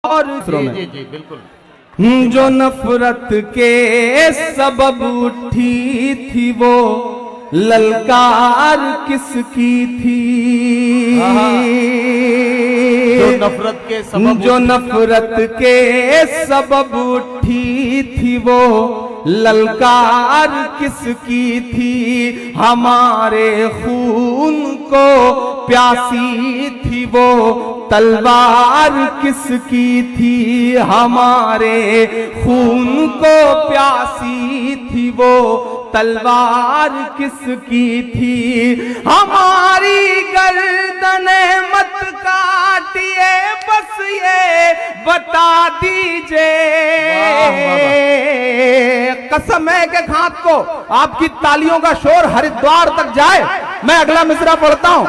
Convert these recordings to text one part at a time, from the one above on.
और जी जी बिल्कुल। जो नफरत के सबब उठी थी वो ललकार किसकी थी। जो नफरत के सबब उठी थी वो ललकार किसकी थी। हमारे खून को प्यासी थी वो तलवार किसकी थी। हमारे खून को प्यासी थी वो तलवार किसकी थी। हमारी गर्दने मत काटिए बस ये बता दीजिए। कसम है कि घात को आपकी तालियों का शोर हरिद्वार तक जाए। मैं अगला मिसरा पढ़ता हूं।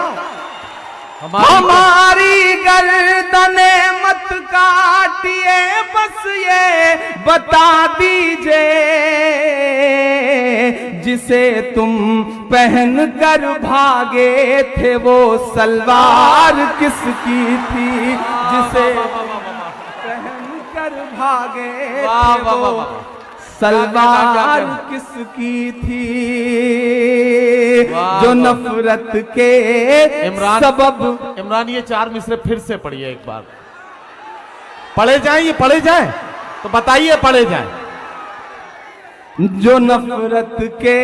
हमारी गर्दने मत काटिए बस ये बता दीजिए। जिसे तुम पहन कर भागे थे वो सलवार किसकी थी। जिसे पहन कर भागे थे वो सलवार किसकी थी। जो नफरत के सबब। इमरान ये 4 मिसरे फिर से पढ़िए एक बार। पढ़े जाएं, ये पढ़े जाएं तो बताइए, पढ़े जाएं। जो नफरत के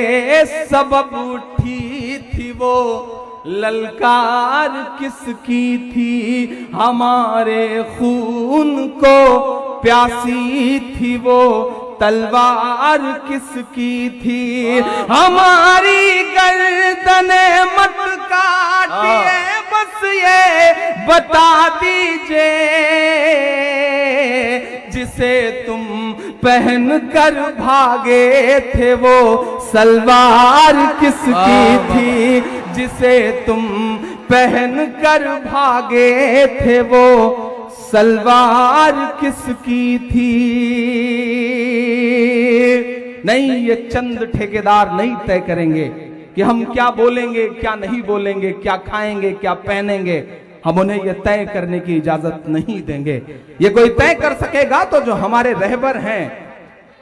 सबब उठी थी वो ललकार किसकी थी। हमारे खून को प्यासी थी वो तलवार किसकी थी। हमारी गर्दने मत काटिए बस ये बता दीजिए। जिसे तुम पहन कर भागे थे वो सलवार किसकी थी। जिसे तुम पहन कर भागे थे वो सलवार किसकी थी। नहीं, ये चंद ठेकेदार नहीं तय करेंगे कि हम क्या बोलेंगे, क्या नहीं बोलेंगे, क्या खाएंगे, क्या पहनेंगे। हम उन्हें यह तय करने की इजाजत नहीं देंगे। ये कोई तय कर सकेगा तो जो हमारे रहबर हैं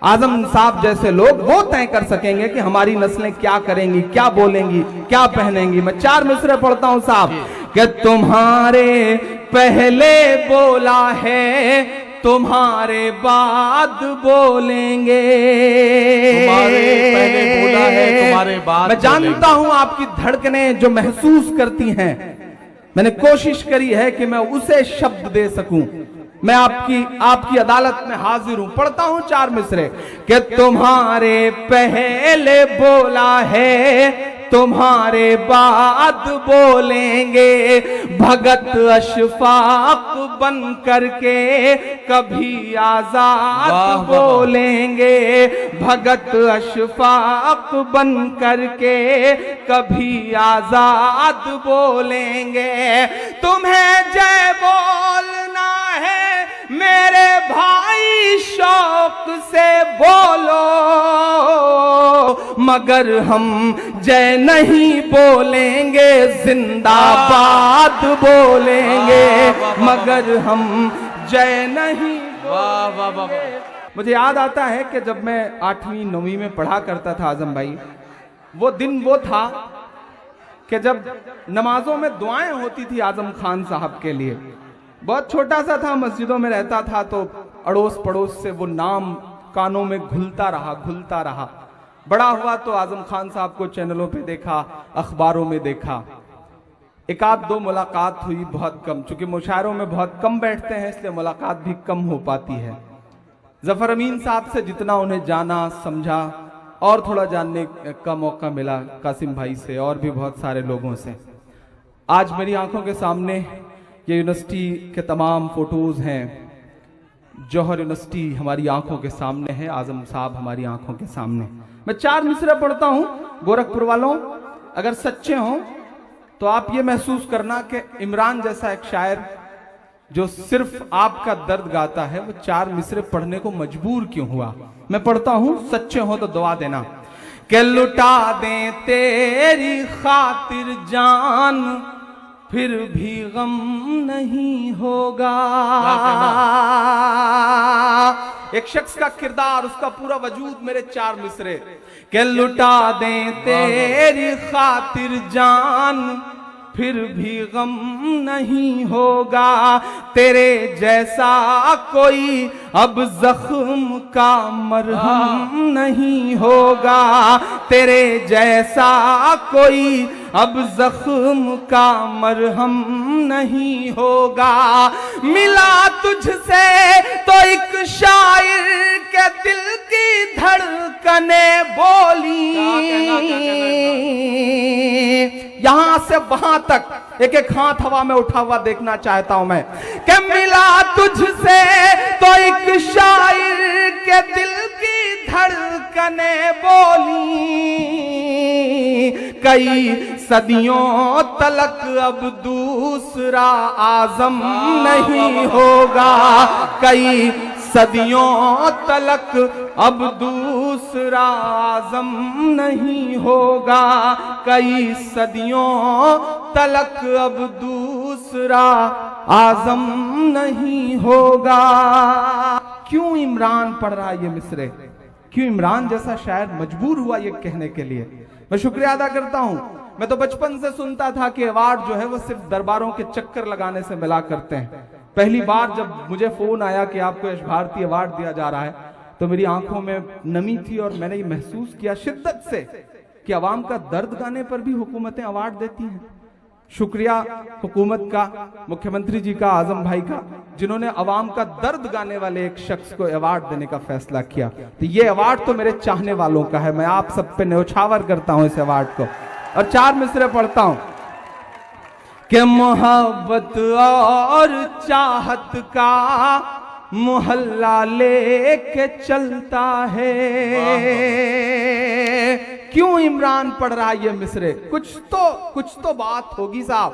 आजम साहब जैसे लोग, वो तय कर सकेंगे कि हमारी नस्लें क्या करेंगी, क्या बोलेंगी, क्या पहनेंगी। मैं 4 मिसरे पढ़ता हूं साहब। कि तुम्हारे पहले बोला है तुम्हारे बाद बोलेंगे। तुम्हारे पहले बोला है तुम्हारे बाद। मैं जानता हूं आपकी धड़कनें जो महसूस करती हैं। मैंने कोशिश करी है कि मैं उसे शब्द दे सकूं। मैं आपकी अदालत में हाजिर हूं। पढ़ता हूं 4 मिसरे। कि तुम्हारे पहले बोला है तुम्हारे बाद बोलेंगे। भगत अशफाक बन करके कभी आजाद बोलेंगे। भगत अशफाक बन करके कभी आजाद बोलेंगे। तुम्हें जय बोलना है मेरे भाई शौक से बोलो। मगर हम जय नहीं बोलेंगे जिंदाबाद बोलेंगे। मगर हम जय नहीं बोलेंगे। मुझे याद आता है कि जब मैं 8वीं 9वीं में पढ़ा करता था आजम भाई, वो दिन वो था कि जब नमाजों में दुआएं होती थी आजम खान साहब के लिए। बहुत छोटा सा था, मस्जिदों में रहता था, तो अड़ोस पड़ोस से वो नाम कानों में घुलता रहा। बड़ा हुआ तो आजम खान साहब को चैनलों पे देखा, अखबारों में देखा। एक आध दो मुलाकात हुई, बहुत कम, चूंकि मुशायरों में बहुत कम बैठते हैं इसलिए मुलाकात भी कम हो पाती है। जफर अमीन साहब से जितना उन्हें जाना समझा और थोड़ा जानने का मौका मिला, कासिम भाई से और भी बहुत सारे लोगों से। आज मेरी आंखों के सामने ये यूनिवर्सिटी के तमाम फोटोज हैं। जौहर यूनिवर्सिटी हमारी आंखों के सामने है, आजम साहब हमारी आंखों के सामने। मैं 4 मिसरे पढ़ता हूं। गोरखपुर वालों, अगर सच्चे हों तो आप ये महसूस करना कि इमरान जैसा एक शायर जो सिर्फ आपका दर्द गाता है, वो 4 मिसरे पढ़ने को मजबूर क्यों हुआ। मैं पढ़ता हूं, सच्चे हो तो दुआ देना। कि लुटा दें तेरी खातिर जान फिर भी गम नहीं होगा। एक शख्स का किरदार, उसका पूरा वजूद मेरे 4 मिसरे के लुटा दें तेरी खातिर जान, फिर भी गम नहीं होगा तेरे जैसा कोई, अब जख्म का मरहम नहीं होगा तेरे जैसा कोई, अब जख्म का मरहम नहीं होगा। मिला तुझसे तो एक शायर के दिल की धड़कने बोली, यहां से वहां तक एक एक हाथ हवा में उठा हुआ देखना चाहता हूं मैं कि मिला तुझसे तो एक शायर के दिल की धड़कने बोली, कई सदियों तलक अब दूसरा आज़म नहीं होगा, कई सदियों तलक अब दूसरा आज़म नहीं होगा, कई सदियों तलक अब दूसरा आज़म नहीं होगा। क्यों इमरान पढ़ रहा है ये मिसरे, क्यों इमरान जैसा शायर मजबूर हुआ ये कहने के लिए? मैं शुक्रिया अदा करता हूं। मैं तो बचपन से सुनता था कि अवार्ड जो है वो सिर्फ दरबारों के चक्कर लगाने से मिला करते हैं। पहली बार जब मुझे फोन आया कि आपको यश भारती अवार्ड दिया जा रहा है, तो मेरी आंखों में नमी थी और मैंने ये महसूस किया शिद्दत से कि अवाम का दर्द गाने पर भी हुकूमतें अवार्ड देती हैं। शुक्रिया हुकूमत का, मुख्यमंत्री जी का, आजम भाई का, जिन्होंने अवाम का दर्द गाने वाले एक शख्स को अवार्ड देने का फैसला किया। तो ये अवार्ड तो मेरे चाहने वालों का है, मैं आप सब पे न्यौछावर करता हूं इस अवार्ड को। और 4 मिसरे पढ़ता हूं कि मोहब्बत और चाहत का मोहल्ला लेके चलता है। क्यों इमरान पढ़ रहा है ये मिसरे? कुछ तो बात होगी साहब।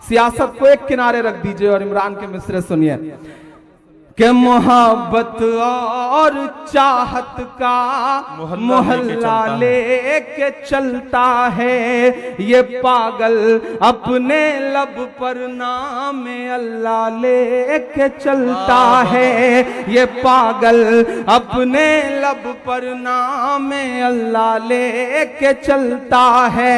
सियासत को एक किनारे रख दीजिए और इमरान के मिसरे सुनिए कि मोहब्बत और चाहत का मोहल्ला लेके चलता है, ये पागल अपने लब पर नाम अल्लाह लेके चलता है, ये पागल अपने लब पर नाम अल्लाह लेके चलता है।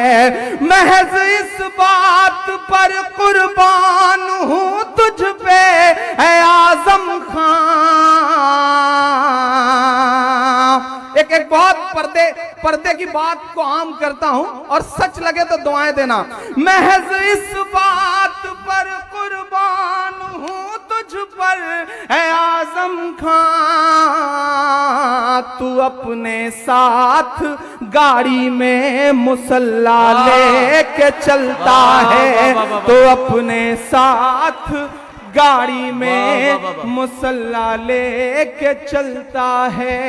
महज इस बात पर कुर्बान हूँ तुझ पे ऐ आज़म एक बहुत पर्दे की बात को आम करता हूं और सच लगे तो दुआएं देना। महज इस बात पर कुर्बान हूं तुझ पर है आजम खां, तू अपने साथ गाड़ी में मुसल्ला लेके चलता है, तो अपने साथ गाड़ी में मुसल्ला लेके चलता है।